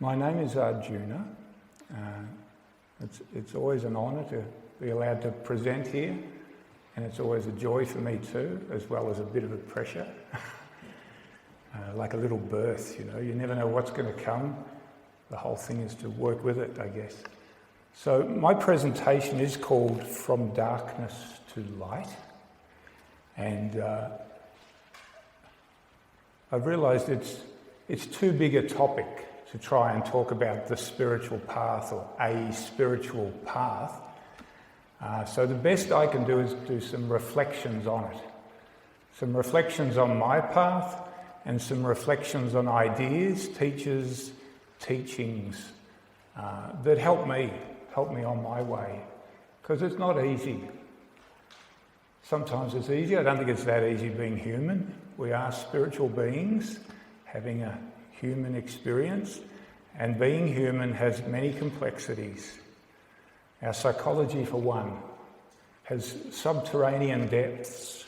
My name is Arjuna. It's always an honour to be allowed to present here, and it's always a joy for me too, as well as a bit of a pressure. Like a little birth, you never know what's going to come. The whole thing is to work with it, I guess. So my presentation is called From Darkness to Light, and I've realised it's too big a topic to try and talk about the spiritual path or a spiritual path. So the best I can do is do some reflections on it. Some reflections on my path and some reflections on ideas, teachers, teachings that help me on my way. Because it's not easy. Sometimes it's easy. I don't think it's that easy being human. We are spiritual beings having a human experience, and being human has many complexities. Our psychology, for one, has subterranean depths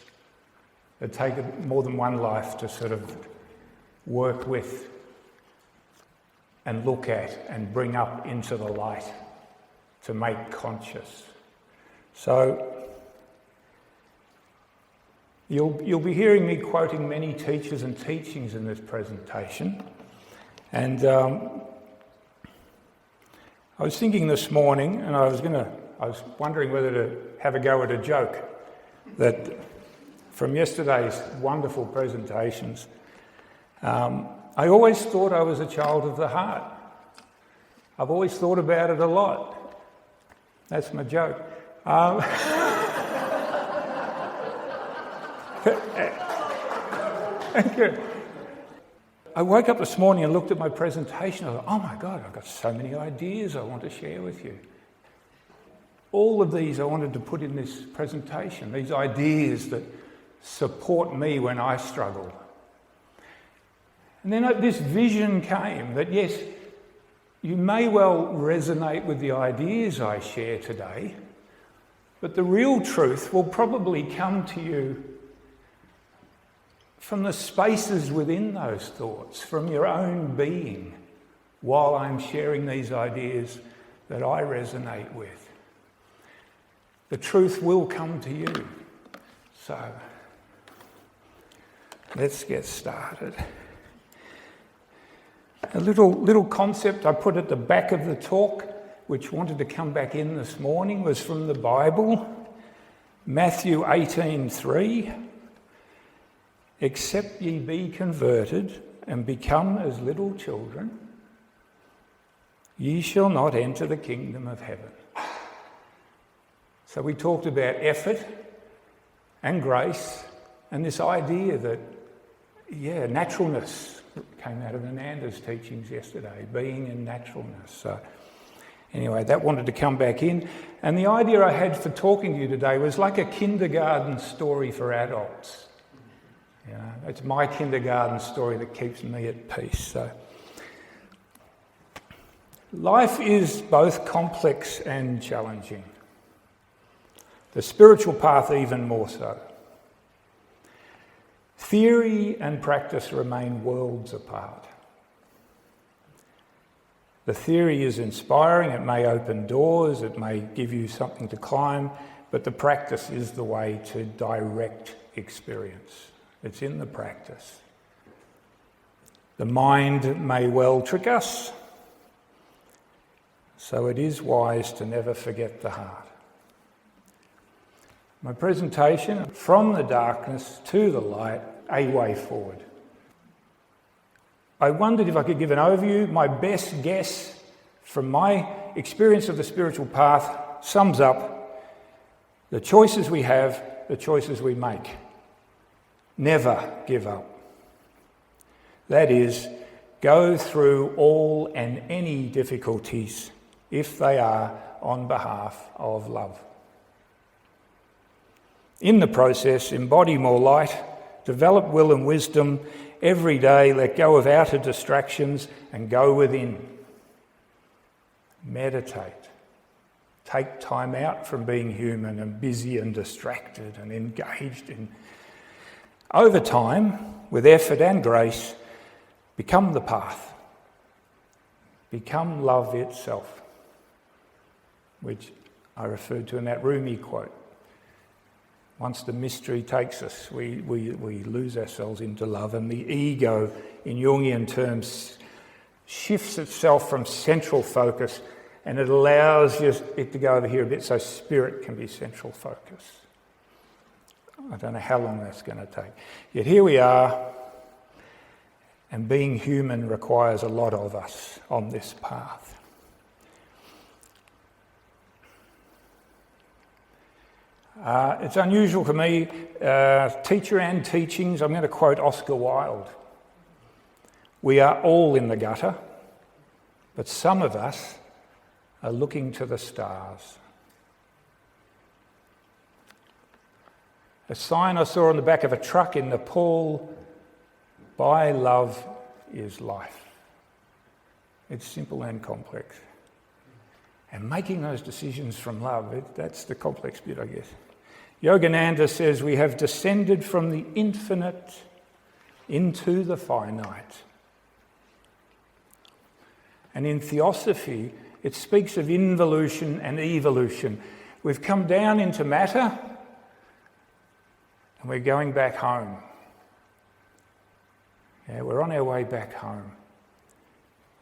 that take more than one life to sort of work with and look at and bring up into the light to make conscious. So you'll be hearing me quoting many teachers and teachings in this presentation. And I was thinking this morning, and I was wondering whether to have a go at a joke that from yesterday's wonderful presentations, I always thought I was a child of the heart. I've always thought about it a lot. That's my joke. Thank you. I woke up this morning and looked at my presentation. I thought, oh my God, I've got so many ideas I want to share with you. All of these I wanted to put in this presentation, these ideas that support me when I struggle. And then this vision came that, yes, you may well resonate with the ideas I share today, but the real truth will probably come to you from the spaces within those thoughts, from your own being, while I'm sharing these ideas that I resonate with. The truth will come to you. So, let's get started. A little concept I put at the back of the talk, which wanted to come back in this morning, was from the Bible, Matthew 18:3. Except ye be converted and become as little children, ye shall not enter the kingdom of heaven. So we talked about effort and grace and this idea that, naturalness came out of Ananda's teachings yesterday, being in naturalness. So anyway, that wanted to come back in. And the idea I had for talking to you today was like a kindergarten story for adults. It's my kindergarten story that keeps me at peace. So, life is both complex and challenging. The spiritual path even more so. Theory and practice remain worlds apart. The theory is inspiring, it may open doors, it may give you something to climb, but the practice is the way to direct experience. It's in the practice. The mind may well trick us, so it is wise to never forget the heart. My presentation, From the Darkness to the Light, a Way Forward. I wondered if I could give an overview. My best guess from my experience of the spiritual path sums up the choices we have, the choices we make. Never give up. That is, go through all and any difficulties if they are on behalf of love. In the process, embody more light, develop will and wisdom. Every day, let go of outer distractions and go within. Meditate. Take time out from being human and busy and distracted and engaged in. Over time, with effort and grace, become the path. become love itself, which I referred to in that Rumi quote. Once the mystery takes us, we lose ourselves into love, and the ego, in Jungian terms, shifts itself from central focus, and it allows it to go over here a bit so spirit can be central focus. I don't know how long that's going to take. Yet here we are, and being human requires a lot of us on this path. It's unusual for me, teacher and teachings. I'm going to quote Oscar Wilde. We are all in the gutter, but some of us are looking to the stars. A sign I saw on the back of a truck in Nepal, "By love is life." It's simple and complex. And making those decisions from love, that's the complex bit, I guess. Yogananda says we have descended from the infinite into the finite. And in theosophy, it speaks of involution and evolution. We've come down into matter, and we're going back home. Yeah, we're on our way back home.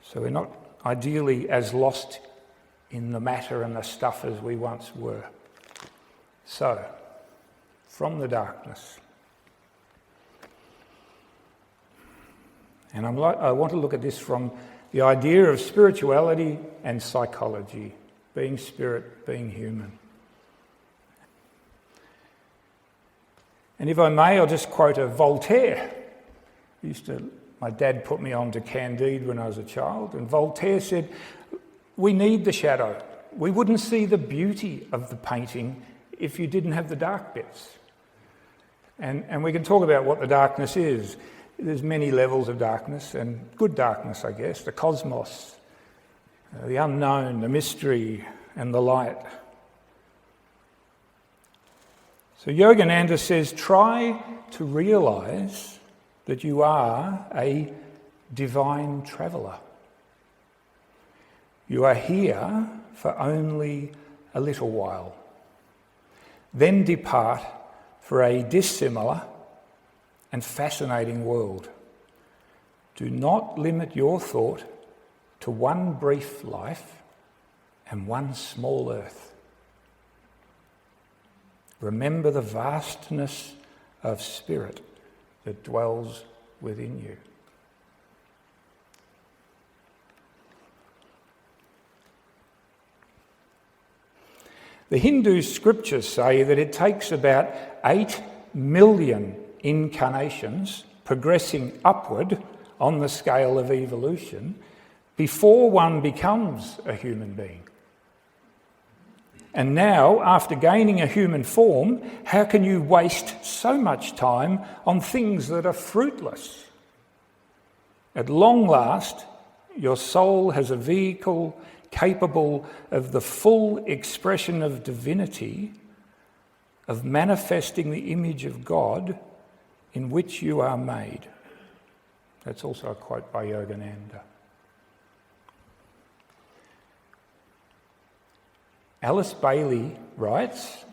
So we're not ideally as lost in the matter and the stuff as we once were. So, from the darkness. And I want to look at this from the idea of spirituality and psychology, being spirit, being human. And if I may, I'll just quote a Voltaire. My dad put me on to Candide when I was a child, and Voltaire said, "We need the shadow. We wouldn't see the beauty of the painting if you didn't have the dark bits." And we can talk about what the darkness is. There's many levels of darkness, and good darkness, I guess, the cosmos, the unknown, the mystery, and the light. So Yogananda says, try to realise that you are a divine traveller. You are here for only a little while. Then depart for a dissimilar and fascinating world. Do not limit your thought to one brief life and one small earth. Remember the vastness of spirit that dwells within you. The Hindu scriptures say that it takes about 8 million incarnations progressing upward on the scale of evolution before one becomes a human being. And now, after gaining a human form, how can you waste so much time on things that are fruitless? At long last, your soul has a vehicle capable of the full expression of divinity, of manifesting the image of God in which you are made. That's also a quote by Yogananda. Alice Bailey writes,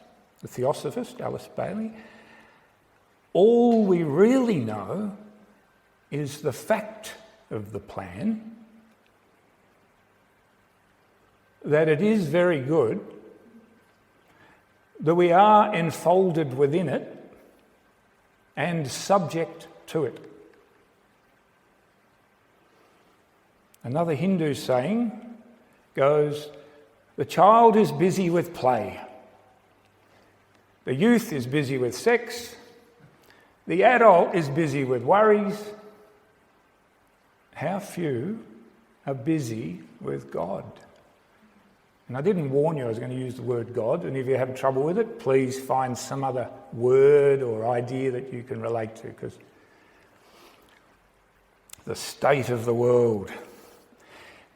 the theosophist Alice Bailey, all we really know is the fact of the plan, that it is very good, that we are enfolded within it and subject to it. Another Hindu saying goes, the child is busy with play, the youth is busy with sex, the adult is busy with worries. How few are busy with God? And I didn't warn you I was going to use the word God, and if you have trouble with it, please find some other word or idea that you can relate to, because the state of the world.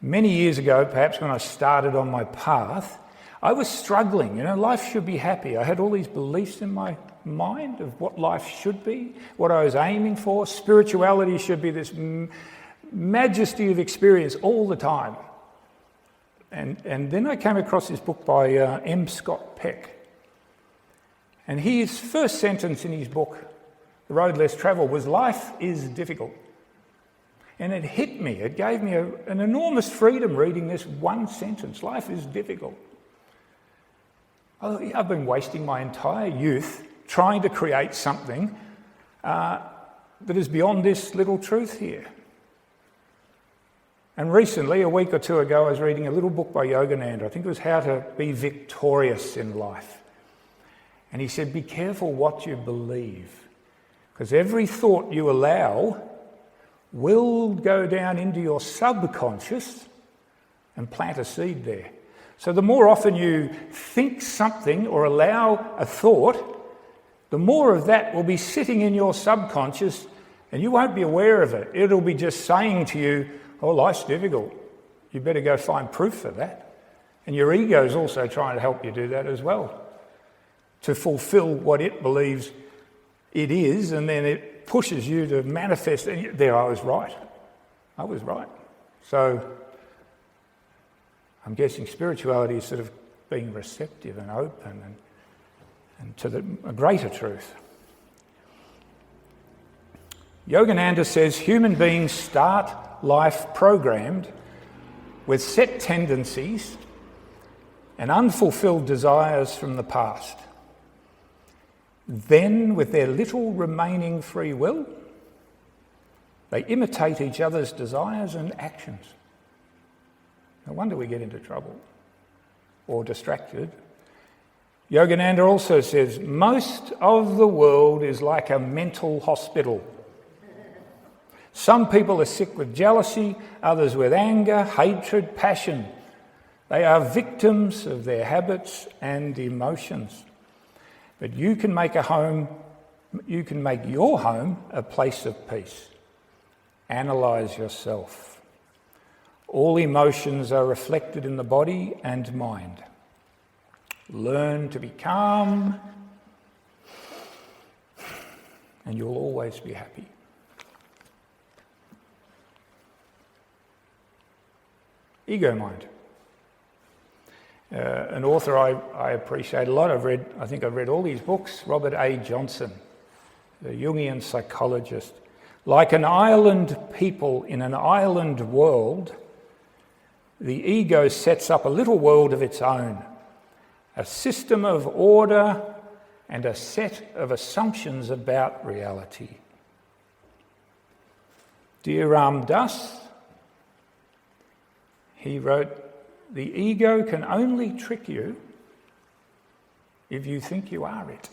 Many years ago, perhaps when I started on my path, I was struggling. Life should be happy. I had all these beliefs in my mind of what life should be, what I was aiming for. Spirituality should be this majesty of experience all the time. And then I came across this book by M. Scott Peck. And his first sentence in his book, The Road Less Travelled, was, "Life is difficult." And it hit me. It gave me an enormous freedom reading this one sentence. Life is difficult. I've been wasting my entire youth trying to create something that is beyond this little truth here. And recently, a week or two ago, I was reading a little book by Yogananda. I think it was How to Be Victorious in Life. And he said, be careful what you believe, because every thought you allow will go down into your subconscious and plant a seed there. So the more often you think something or allow a thought, the more of that will be sitting in your subconscious and you won't be aware of it. It'll be just saying to you, oh, life's difficult. You better go find proof for that. And your ego's also trying to help you do that as well, to fulfill what it believes it is, and then it pushes you to manifest. And there, I was right. I was right. So I'm guessing spirituality is sort of being receptive and open and to a greater truth. Yogananda says human beings start life programmed with set tendencies and unfulfilled desires from the past. Then, with their little remaining free will, they imitate each other's desires and actions. No wonder we get into trouble or distracted. Yogananda also says, most of the world is like a mental hospital. Some people are sick with jealousy, others with anger, hatred, passion. They are victims of their habits and emotions. But you can make your home a place of peace. Analyse yourself. All emotions are reflected in the body and mind. Learn to be calm, and you'll always be happy. Ego mind. An author I appreciate a lot. I think I've read all these books. Robert A. Johnson, the Jungian psychologist. Like an island people in an island world, the ego sets up a little world of its own, a system of order and a set of assumptions about reality. Dear Ram Dass, he wrote, the ego can only trick you if you think you are it.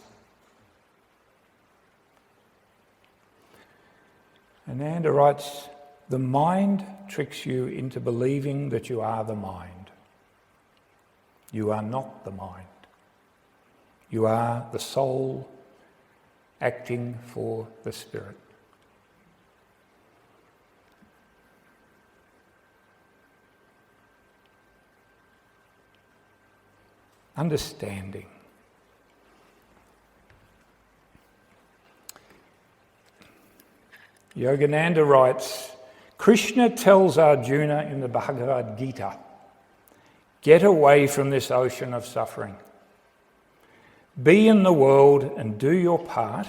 Ananda writes, the mind tricks you into believing that you are the mind. You are not the mind. You are the soul acting for the spirit. Understanding. Yogananda writes, Krishna tells Arjuna in the Bhagavad Gita, get away from this ocean of suffering. Be in the world and do your part,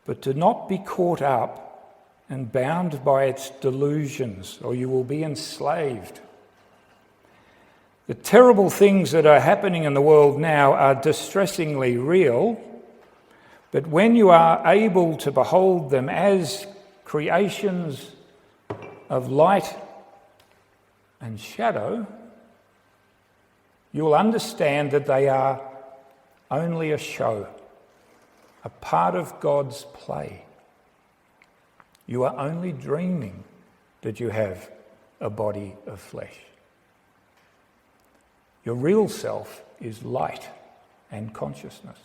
but do not be caught up and bound by its delusions, or you will be enslaved. The terrible things that are happening in the world now are distressingly real, but when you are able to behold them as creations of light and shadow, you'll understand that they are only a show, a part of God's play. You are only dreaming that you have a body of flesh. Your real self is light and consciousness.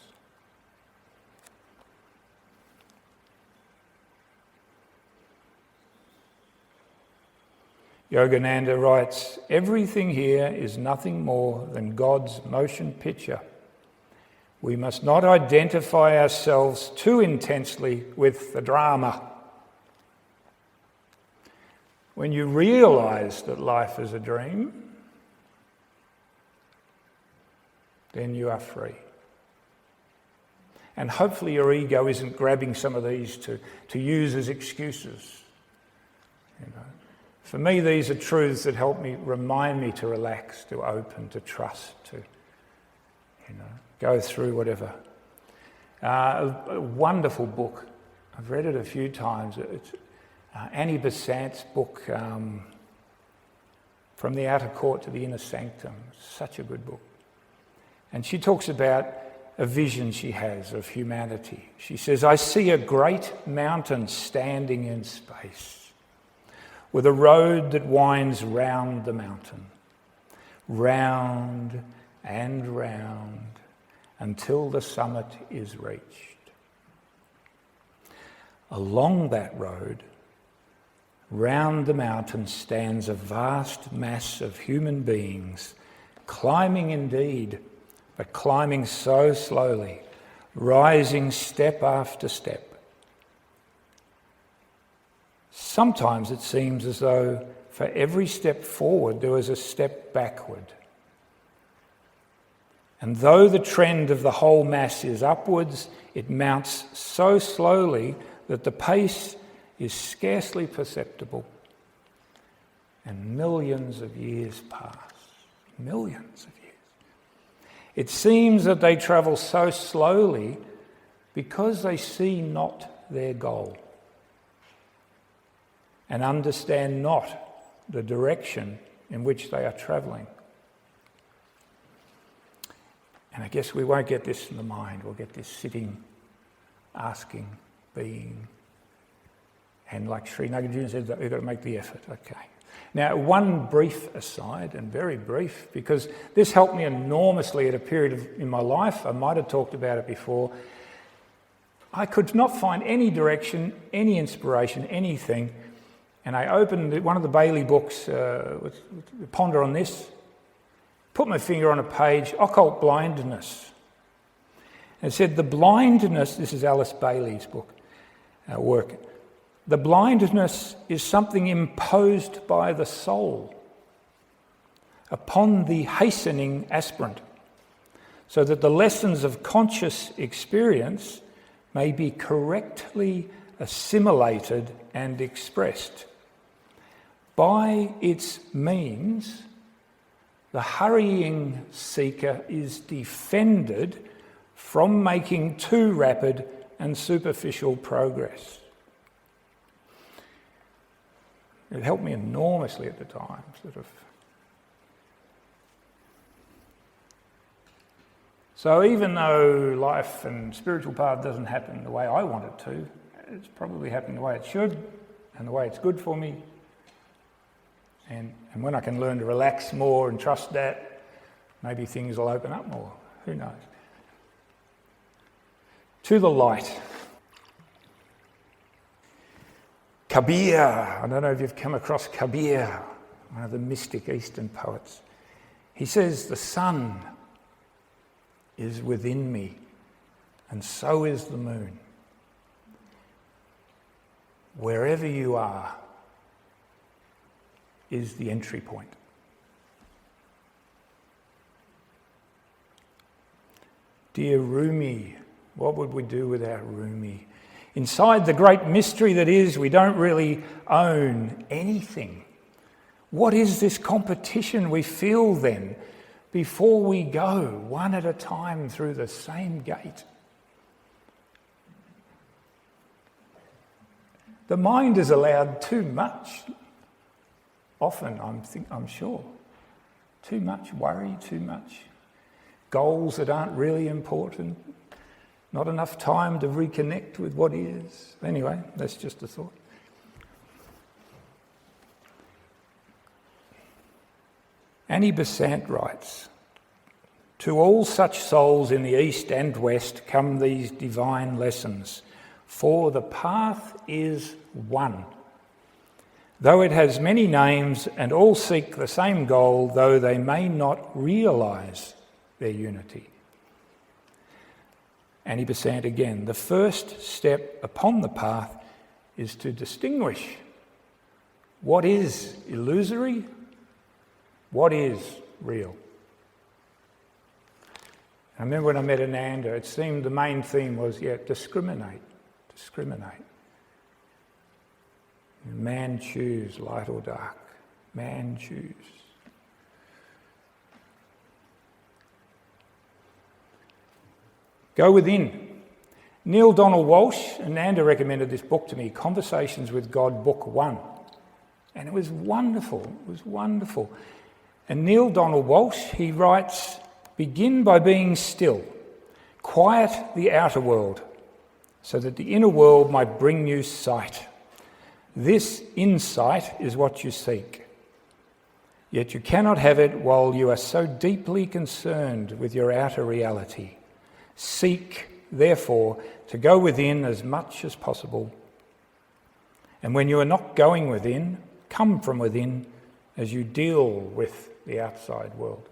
Yogananda writes, everything here is nothing more than God's motion picture. We must not identify ourselves too intensely with the drama. When you realise that life is a dream, then you are free. And hopefully your ego isn't grabbing some of these to use as excuses. You know. For me, these are truths that help me, remind me to relax, to open, to trust, to go through whatever. A wonderful book. I've read it a few times. It's Annie Besant's book, From the Outer Court to the Inner Sanctum. Such a good book. And she talks about a vision she has of humanity. She says, I see a great mountain standing in space with a road that winds round the mountain, round and round, until the summit is reached. Along that road, round the mountain, stands a vast mass of human beings, climbing indeed, but climbing so slowly, rising step after step. Sometimes it seems as though for every step forward there was a step backward. And though the trend of the whole mass is upwards, it mounts so slowly that the pace is scarcely perceptible. And millions of years pass. Millions of years. It seems that they travel so slowly because they see not their goal and understand not the direction in which they are travelling. And I guess we won't get this in the mind. We'll get this sitting, asking, being. And like Sri Nagarjuna said, we've got to make the effort. Okay. Now, one brief aside, and very brief, because this helped me enormously at a period in my life. I might have talked about it before. I could not find any direction, any inspiration, anything. And I opened one of the Bailey books, ponder on this, put my finger on a page, occult blindness. And it said the blindness, this is Alice Bailey's book, work, the blindness is something imposed by the soul upon the hastening aspirant, so that the lessons of conscious experience may be correctly assimilated and expressed. By its means, the hurrying seeker is defended from making too rapid and superficial progress. It helped me enormously at the time, So even though life and spiritual path doesn't happen the way I want it to, it's probably happening the way it should and the way it's good for me. And when I can learn to relax more and trust that, maybe things will open up more. Who knows? To the light. Kabir, I don't know if you've come across Kabir, one of the mystic Eastern poets. He says, the sun is within me, and so is the moon. Wherever you are is the entry point. Dear Rumi, what would we do without Rumi? Inside the great mystery that is, we don't really own anything. What is this competition we feel then before we go one at a time through the same gate? The mind is allowed too much. Often, I'm sure. Too much worry, too much goals that aren't really important. Not enough time to reconnect with what is. Anyway, that's just a thought. Annie Besant writes, to all such souls in the East and West come these divine lessons, for the path is one. Though it has many names and all seek the same goal, though they may not realise their unity. Annie Besant again, the first step upon the path is to distinguish what is illusory, what is real. I remember when I met Ananda, it seemed the main theme was, discriminate. Man choose light or dark. Man choose. Go within. Neale Donald Walsh, Ananda recommended this book to me, Conversations with God, Book 1. And it was wonderful. And Neale Donald Walsh, he writes, begin by being still. Quiet the outer world, so that the inner world might bring you sight. This insight is what you seek. Yet you cannot have it while you are so deeply concerned with your outer reality. Seek, therefore, to go within as much as possible. And when you are not going within, come from within as you deal with the outside world.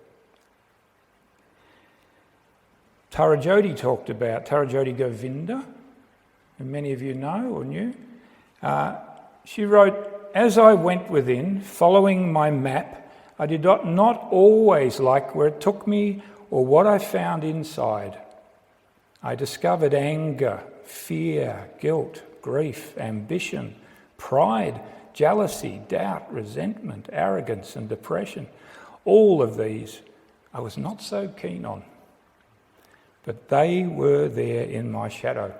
Tarajodi talked about, Tarajodi Govinda, who many of you know or knew. She wrote, as I went within, following my map, I did not always like where it took me or what I found inside. I discovered anger, fear, guilt, grief, ambition, pride, jealousy, doubt, resentment, arrogance and depression. All of these I was not so keen on, but they were there in my shadow,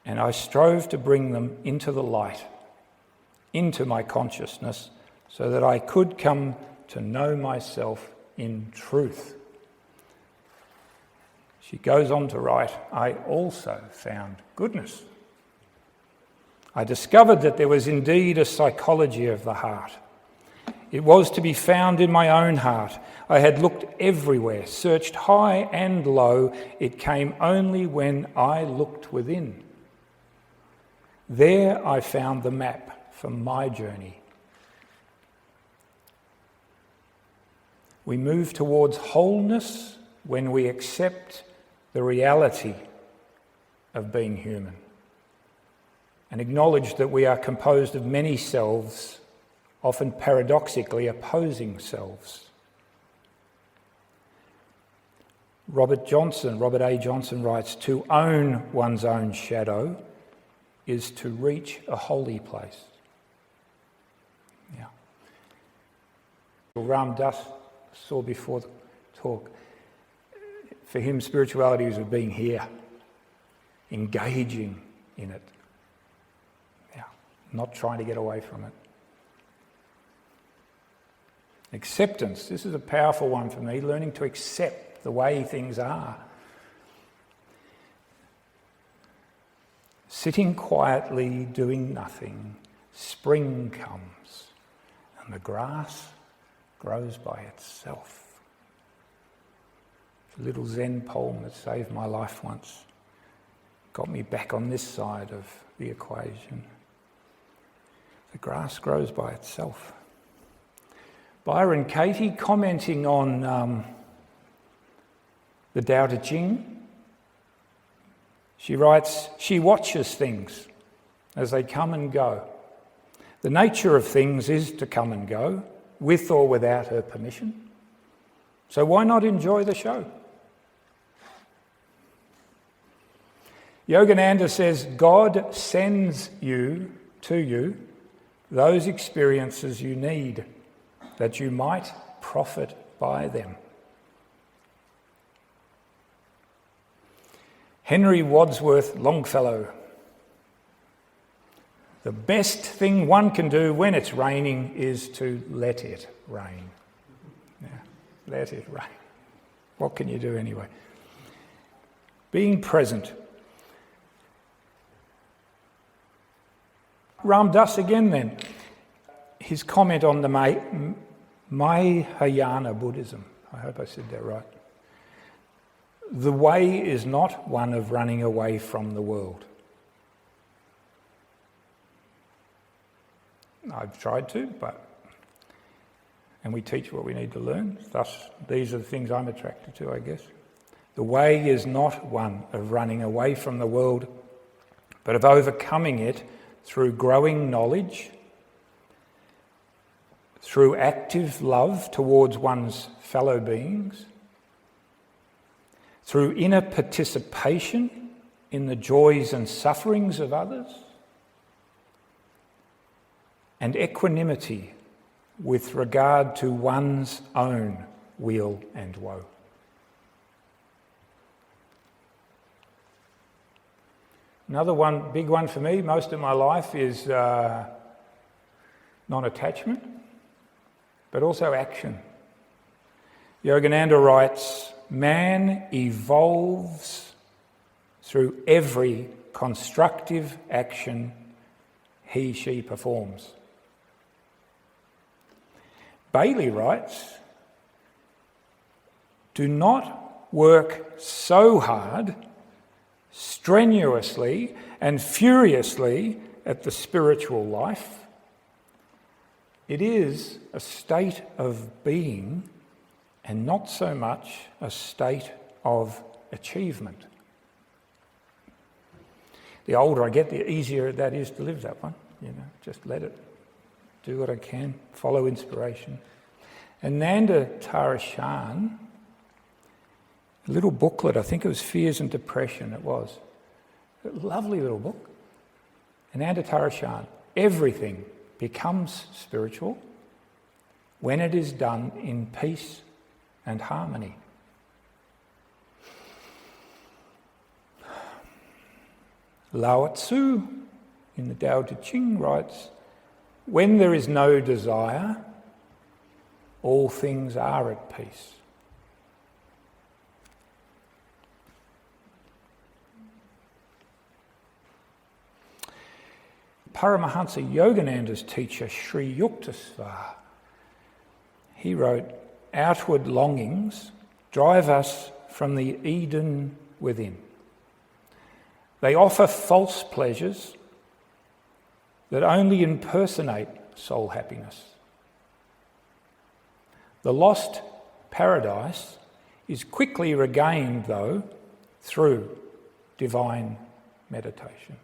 and I strove to bring them into the light, into my consciousness, so that I could come to know myself in truth. She goes on to write, I also found goodness. I discovered that there was indeed a psychology of the heart. It was to be found in my own heart. I had looked everywhere, searched high and low. It came only when I looked within. There I found the map for my journey. We move towards wholeness when we accept the reality of being human and acknowledge that we are composed of many selves, often paradoxically opposing selves. Robert A. Johnson writes, to own one's own shadow is to reach a holy place. Yeah. Ram Dass saw before the talk, for him spirituality was being here, engaging in it. Yeah. Not trying to get away from it. Acceptance, this is a powerful one for me, learning to accept the way things are. Sitting quietly, doing nothing, spring comes and the grass grows by itself. A little Zen poem that saved my life once, got me back on this side of the equation. The grass grows by itself. Byron Katie, commenting on the Tao Te Ching, she writes, she watches things as they come and go. The nature of things is to come and go, with or without her permission. So why not enjoy the show? Yogananda says, God sends to you those experiences you need, that you might profit by them. Henry Wadsworth Longfellow. The best thing one can do when it's raining is to let it rain. Yeah, let it rain. What can you do anyway? Being present. Ram Dass again then. His comment on the Mahayana Buddhism. I hope I said that right. The way is not one of running away from the world. I've tried to, and we teach what we need to learn. Thus, these are the things I'm attracted to, I guess. The way is not one of running away from the world, but of overcoming it through growing knowledge, through active love towards one's fellow beings, through inner participation in the joys and sufferings of others, and equanimity with regard to one's own weal and woe. Another one, big one for me, most of my life, is non-attachment, but also action. Yogananda writes, "Man evolves through every constructive action he/she performs." Bailey writes, "Do not work so hard, strenuously and furiously at the spiritual life. It is a state of being and not so much a state of achievement." The older I get, the easier that is to live that one. Just let it. Do what I can. Follow inspiration. Ananda Tarashan, a little booklet, I think it was Fears and Depression, it was. A lovely little book. Ananda Tarashan, everything becomes spiritual when it is done in peace and harmony. Lao Tzu in the Tao Te Ching writes, "When there is no desire, all things are at peace." Paramahansa Yogananda's teacher, Sri Yukteswar, he wrote, "Outward longings drive us from the Eden within. They offer false pleasures that only impersonate soul happiness. The lost paradise is quickly regained, though, through divine meditation."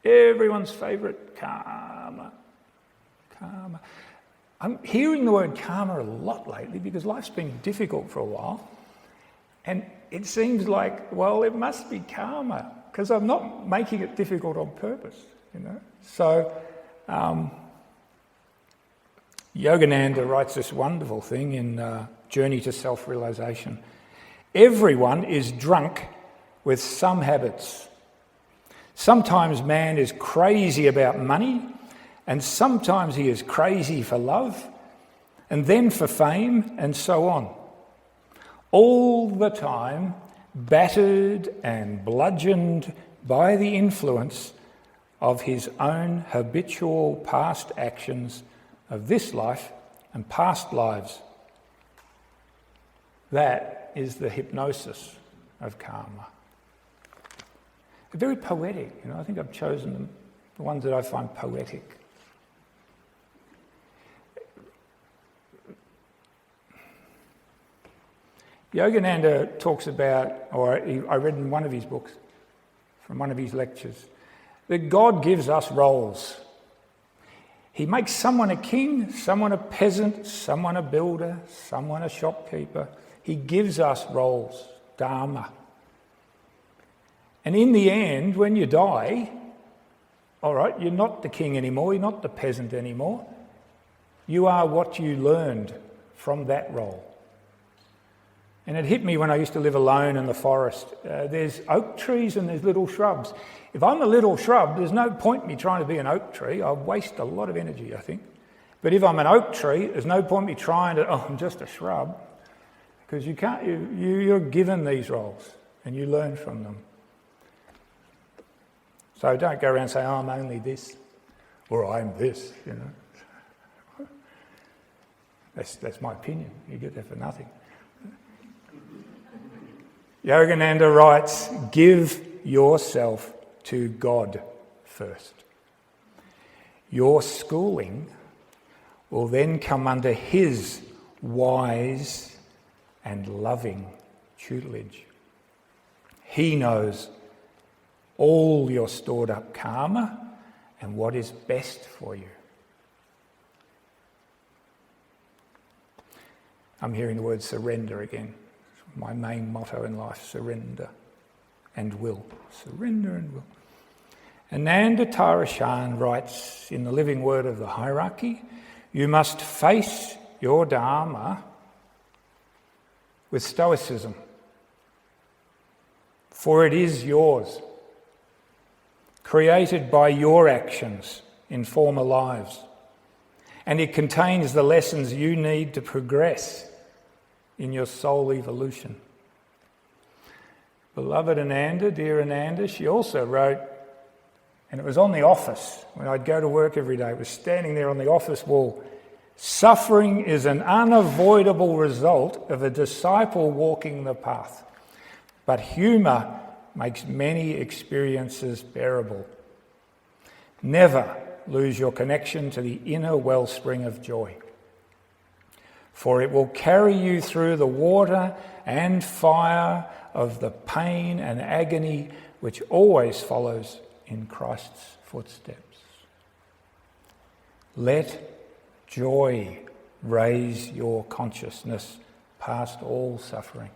Everyone's favourite, karma. Karma. I'm hearing the word karma a lot lately because life's been difficult for a while. And it seems like, well, it must be karma because I'm not making it difficult on purpose, So Yogananda writes this wonderful thing in Journey to Self-Realisation. "Everyone is drunk with some habits. Sometimes man is crazy about money, and sometimes he is crazy for love, and then for fame, and so on. All the time battered and bludgeoned by the influence of his own habitual past actions of this life and past lives. That is the hypnosis of karma." They're very poetic, I think I've chosen the ones that I find poetic. Yogananda talks about, I read in one of his books, from one of his lectures, that God gives us roles. He makes someone a king, someone a peasant, someone a builder, someone a shopkeeper. He gives us roles, dharma. And in the end, when you die, all right, you're not the king anymore, you're not the peasant anymore. You are what you learned from that role. And it hit me when I used to live alone in the forest. There's oak trees and there's little shrubs. If I'm a little shrub, there's no point me trying to be an oak tree. I'll waste a lot of energy, I think. But if I'm an oak tree, there's no point me trying to, I'm just a shrub. Because you can't, you're given these roles and you learn from them. So don't go around saying, I'm only this, or I'm this, That's my opinion. You get that for nothing. Yogananda writes, "Give yourself to God first. Your schooling will then come under his wise and loving tutelage. He knows all your stored up karma and what is best for you." I'm hearing the word surrender again. My main motto in life, surrender and will. Surrender and will. Ananda Tarashan writes in the Living Word of the Hierarchy, you must face your Dharma with stoicism, for it is yours, created by your actions in former lives, and it contains the lessons you need to progress in your soul evolution. Beloved Ananda, dear Ananda, she also wrote, and it was on the office, when I'd go to work every day, it was standing there on the office wall, suffering is an unavoidable result of a disciple walking the path, but humour makes many experiences bearable. Never lose your connection to the inner wellspring of joy, for it will carry you through the water and fire of the pain and agony which always follows in Christ's footsteps. Let joy raise your consciousness past all suffering.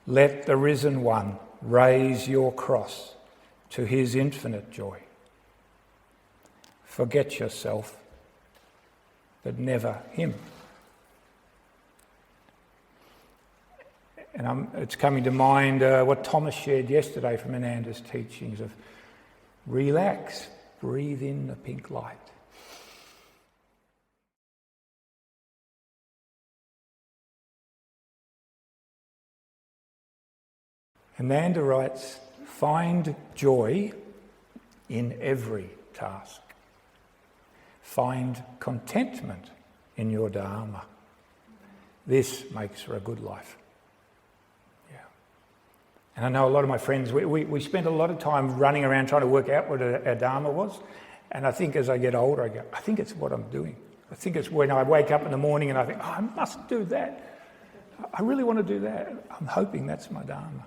Let the risen one raise your cross to his infinite joy. Forget yourself, but never him. And it's coming to mind what Thomas shared yesterday from Ananda's teachings of relax, breathe in the pink light. Ananda writes, find joy in every task. Find contentment in your Dharma. This makes for a good life. Yeah. And I know a lot of my friends, we spent a lot of time running around trying to work out what our Dharma was. And I think as I get older, I go, I think it's what I'm doing. I think it's when I wake up in the morning and I think, I must do that. I really want to do that. I'm hoping that's my Dharma.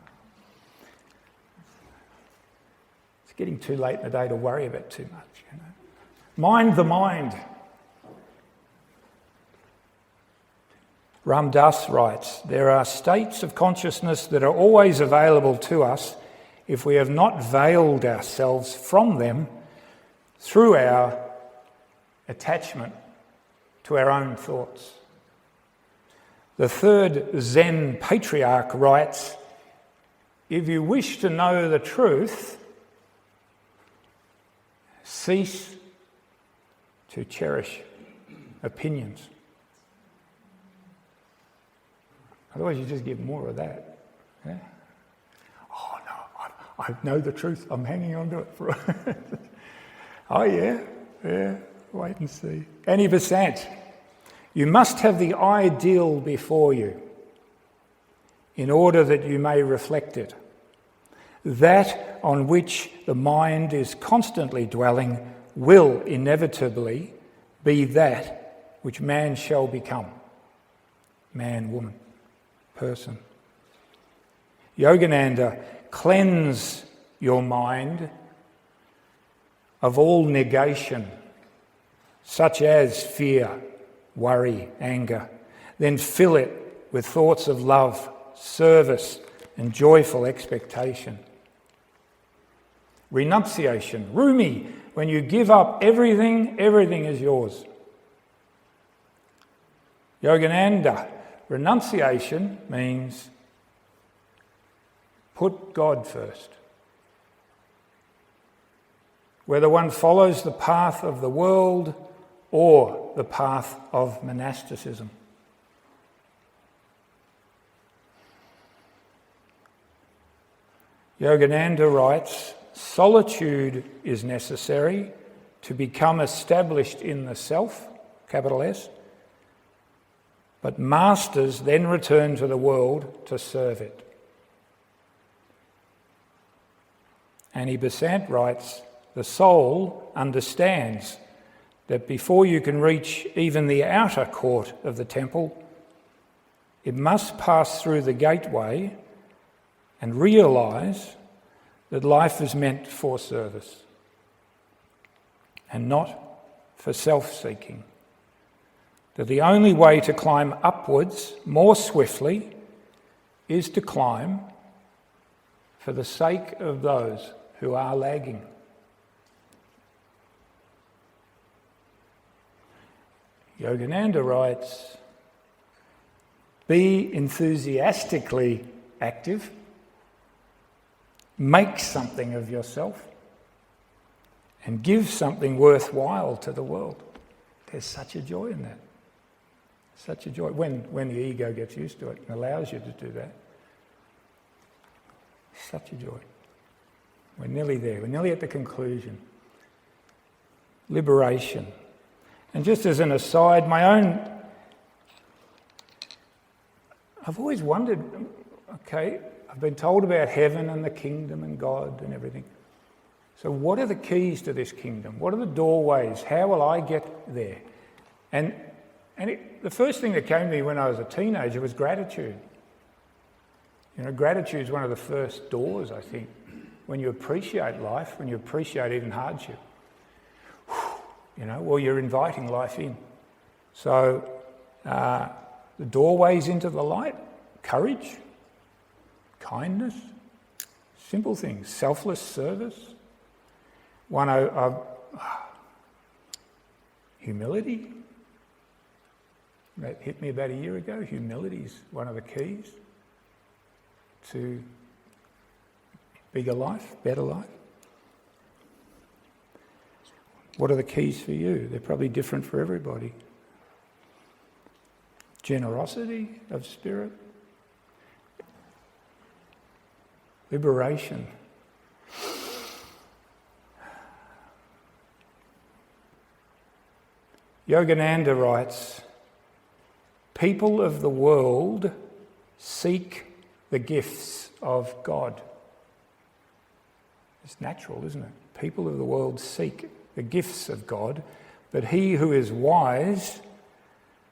It's getting too late in the day to worry about too much, you know. Mind the mind. Ram Dass writes, there are states of consciousness that are always available to us if we have not veiled ourselves from them through our attachment to our own thoughts. The third Zen patriarch writes, if you wish to know the truth, cease to cherish opinions. Otherwise you just get more of that. Yeah? Oh no, I know the truth, I'm hanging on to it for oh yeah, wait and see. Annie Besant, you must have the ideal before you in order that you may reflect it. That on which the mind is constantly dwelling will inevitably be that which man shall become. Man, woman, person. Yogananda, cleanse your mind of all negation, such as fear, worry, anger. Then fill it with thoughts of love, service, and joyful expectation. Renunciation. Rumi, when you give up everything, everything is yours. Yogananda, renunciation means put God first. Whether one follows the path of the world or the path of monasticism. Yogananda writes, solitude is necessary to become established in the self, capital S, but masters then return to the world to serve it. Annie Besant writes, the soul understands that before you can reach even the outer court of the temple, it must pass through the gateway and realise that life is meant for service and not for self-seeking. that the only way to climb upwards more swiftly is to climb for the sake of those who are lagging. Yogananda writes, be enthusiastically active, make something of yourself, and give something worthwhile to the world. There's such a joy in that. Such a joy. When the ego gets used to it and allows you to do that. Such a joy. We're nearly there. We're nearly at the conclusion. Liberation. And just as an aside, I've always wondered, okay, I've been told about heaven and the kingdom and God and everything. So what are the keys to this kingdom? What are the doorways? How will I get there? And the first thing that came to me when I was a teenager was gratitude. You know, gratitude is one of the first doors, I think, when you appreciate life, when you appreciate even hardship. You know, well, you're inviting life in. So the doorways into the light, courage, kindness, simple things, selfless service. Humility. That hit me about a year ago. Humility is one of the keys to bigger life, better life. What are the keys for you? They're probably different for everybody. Generosity of spirit. Liberation. Yogananda writes, people of the world seek the gifts of God. It's natural, isn't it? People of the world seek the gifts of God, but he who is wise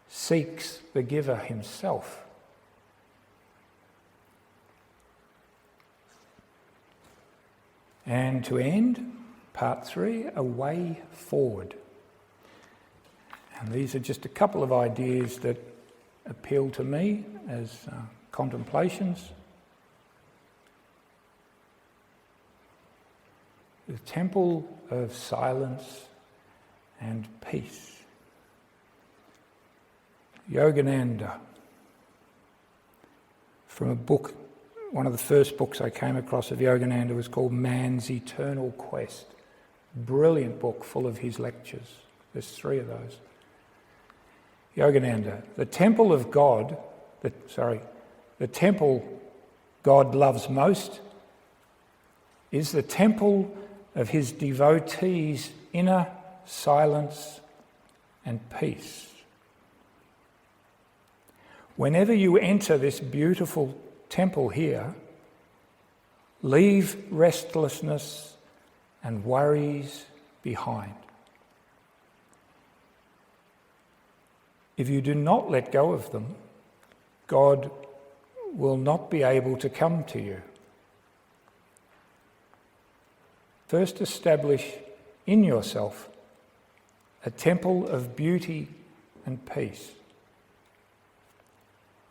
seeks the giver himself. And to end, part 3, a way forward. And these are just a couple of ideas that appeal to me as contemplations. The temple of silence and peace. Yogananda, from a book, one of the first books I came across of Yogananda was called Man's Eternal Quest. Brilliant book full of his lectures. There's 3 of those. Yogananda, the temple of God, the temple God loves most is the temple of his devotees' inner silence and peace. Whenever you enter this beautiful temple here, leave restlessness and worries behind. If you do not let go of them, God will not be able to come to you. First establish in yourself a temple of beauty and peace.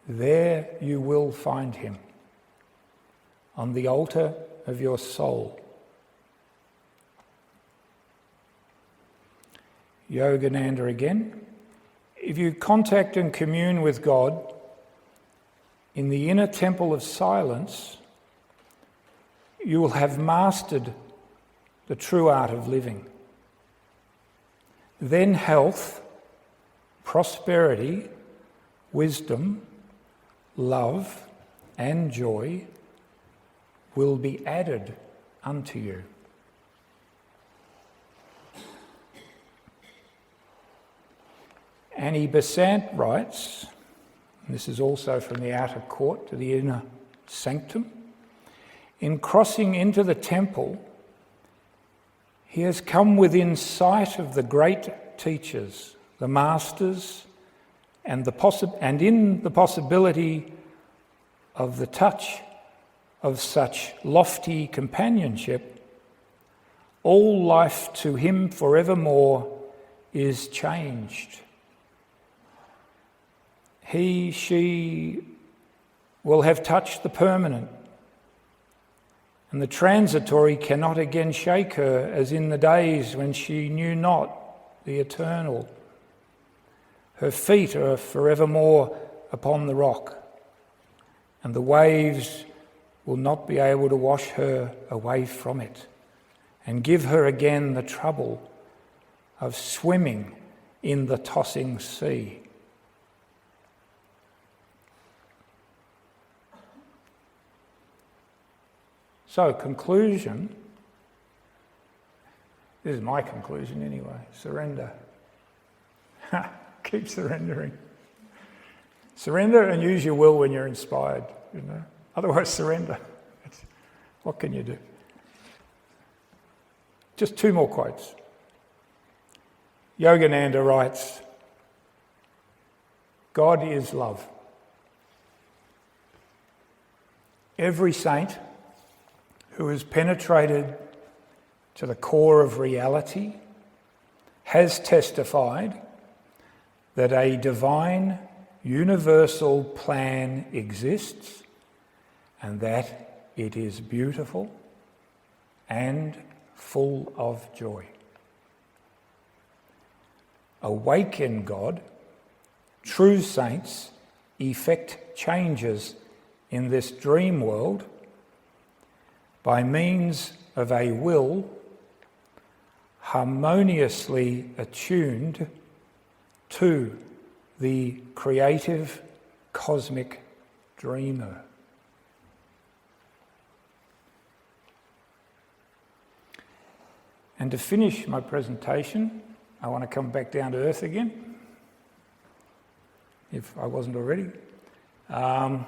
There you will find him, on the altar of your soul. Yogananda again. If you contact and commune with God in the inner temple of silence, you will have mastered the true art of living. Then health, prosperity, wisdom, love, and joy will be added unto you. Annie Besant writes, and this is also from the outer court to the inner sanctum, in crossing into the temple, he has come within sight of the great teachers, the masters, and in the possibility of the touch of such lofty companionship, all life to him forevermore is changed. she will have touched the permanent, and the transitory cannot again shake her as in the days when she knew not the eternal. Her feet are forevermore upon the rock, and the waves will not be able to wash her away from it and give her again the trouble of swimming in the tossing sea. So, conclusion. This is my conclusion anyway. Surrender. Keep surrendering. Surrender and use your will when you're inspired, Otherwise, surrender. What can you do? Just 2 more quotes. Yogananda writes, God is love. Every saint who has penetrated to the core of reality has testified that a divine universal plan exists and that it is beautiful and full of joy. Awake in God, true saints effect changes in this dream world by means of a will harmoniously attuned to the creative cosmic dreamer. And to finish my presentation, I want to come back down to earth again, if I wasn't already. A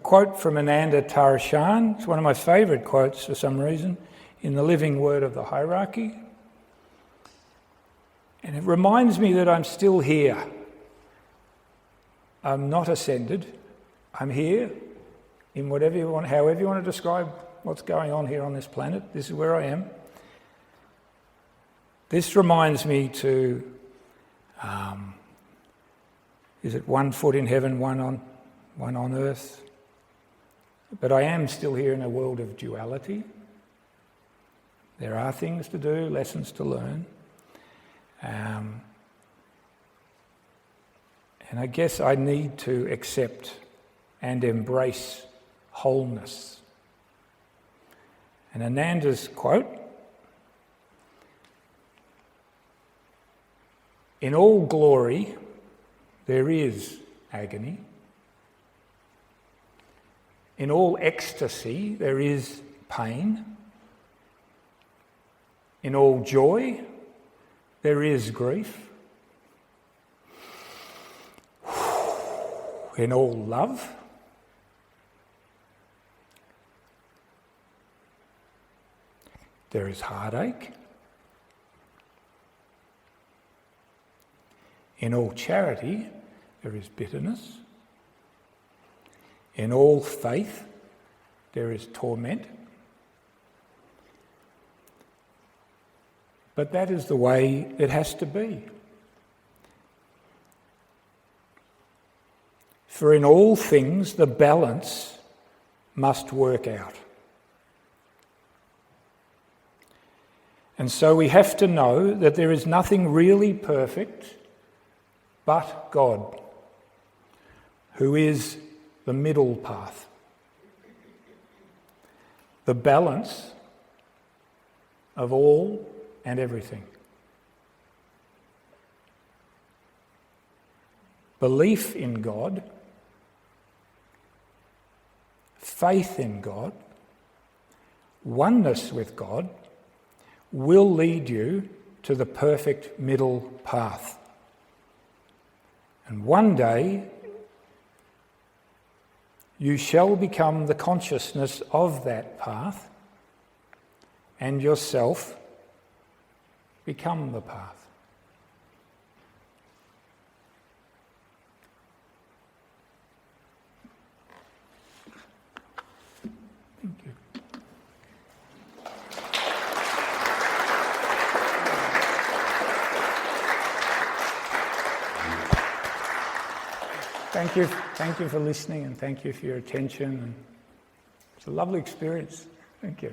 quote from Ananda Tarashan. It's one of my favourite quotes for some reason, in the Living Word of the Hierarchy. And it reminds me that I'm still here. I'm not ascended. I'm here in whatever you want, however you want to describe what's going on here on this planet. This is where I am. This reminds me to, is it 1 foot in heaven, one on earth? But I am still here in a world of duality. There are things to do, lessons to learn. And I guess I need to accept and embrace wholeness. And Ananda's quote, "In all glory there is agony. In all ecstasy there is pain. In all joy there is grief. In all love there is heartache. In all charity there is bitterness. In all faith there is torment. But that is the way it has to be. For in all things the balance must work out. And so we have to know that there is nothing really perfect but God, who is the middle path, the balance of all and everything. Belief in God, faith in God, oneness with God will lead you to the perfect middle path. And one day you shall become the consciousness of that path and yourself become the path. Thank you. Thank you for listening, and thank you for your attention. And it's a lovely experience. Thank you.